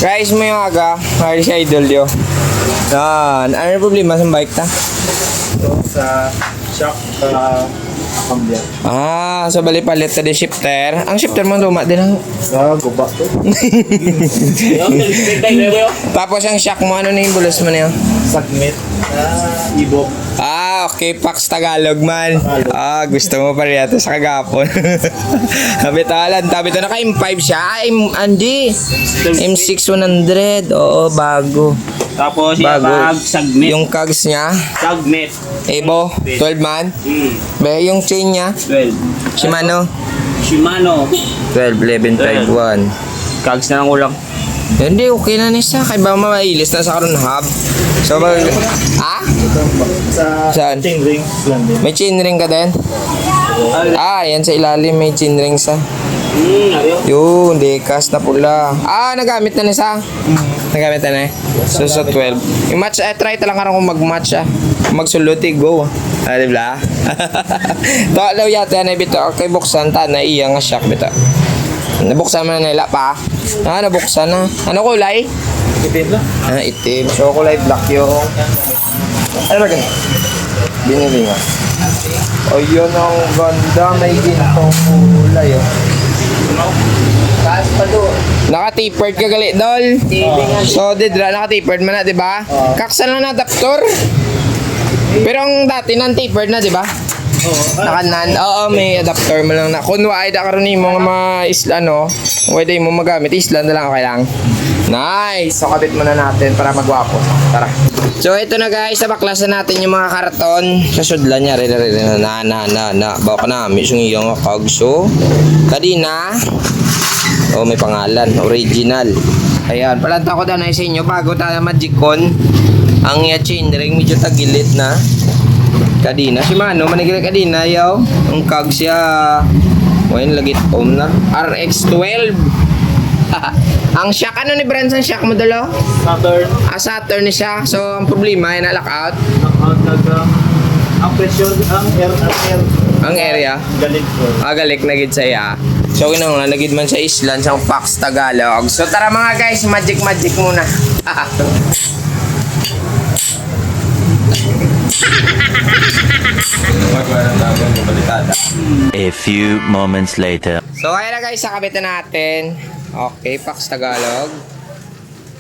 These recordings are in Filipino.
Guys mo yung aga. Hari si Idol yo. Yan. Ano yung problema sa bike ta? Sa shop kambya. So bali palit ta di shifter. Ang shifter mo luma din ang... Guba to. Tapos ang shock mo, ano na yung bulos mo niya? Submit. Ibok. Okay, Pax Tagalog man. Gusto mo pa rin yata sa kagapon. Habitalan, tabi to naka M5 siya. Andy. M6100. Oo, bago. Tapos yung segment. Yung cogs niya. Segment. Evo, 12 man. Be, yung chain niya. 12. Shimano. 12, 1151. Kags na lang ulang. Hindi, okay na niya. Kaya ba mailis na sa karon hub? So, Saan? Chain ring. May chain ring ka din? Yan sa ilalim may chain ring sa. Yun, dekas na pula. Nagamit na niya. Nagamit na So, 12. Yung match, try talang ka kung mag-match Magsuloti, go. Diba? Daw yata na bito. Okay, buksan ta na iya nga shock bito. Nabuksan mo na nila pa. Nabuksan na. Ano kulay? Itim lang. Itim. So, kulay black yung... Ano ba ganun? Binili nga. Yun ang ganda. May gintong kulay, Taas pa doon. Naka-tapered ka gali, Dol. So, naka-tapered man na, diba? Kaksan lang na adaptor. Pero ang dati, non-tapered na, diba? Nakanan. May adapter mo lang na. Kung wala da karon mo nga isla pwede mo magamit isla na lang kailangan. Nice. So kabit muna natin para magwapo. Tara. So ito na guys, baklasan natin yung mga karton sa sudlan niya. Bawa ka na, misong iyong kagso. Kadina. May pangalan, original. Ayan, palanta ko daw na sa inyo bago tayo Magicon. Ang chain ring medyo tagilid na. Kadina, Shimano, manigil kadina, yaw. Ang kag siya, lagit na. RX-12. Ang shock, ano ni Branson shock mo dalo? Saturn. Saturn ni siya. So, ang problema ay na-lockout. Ang pressure, Ang area. Galit ko. Galik na gid sa iya. So, nagid man sa island, sa Pax Tagalog. So, tara mga guys, magic muna. A few moments later. So ayan na guys, sakabit na natin. Okay, Pax Tagalog.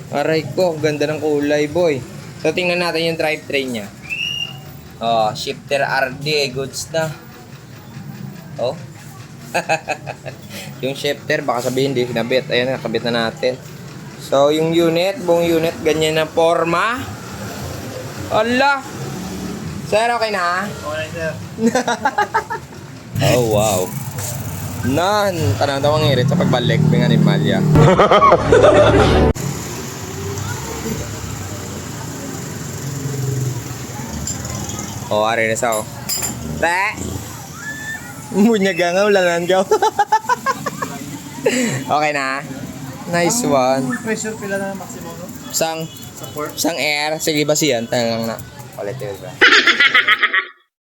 Aray ko, ganda ng kulay boy. So tingnan natin yung drivetrain niya. Shifter RD, goods na. Yung shifter, baka sabihin di kinabit. Ayan, nakabit na natin. So yung unit, buong unit, ganyan na forma. Allah! Sir, okay na? Okay, sir. Wow. Tanang daw ang irit sa pagbalik ng animalya. Ari na sao. Munyaga nga, ulanan ka. Okay na? Nice one. Pressure pila na maximum, no? Sang Support. air. Sige ba siyan? Tanang lang na. Ulit yun ba?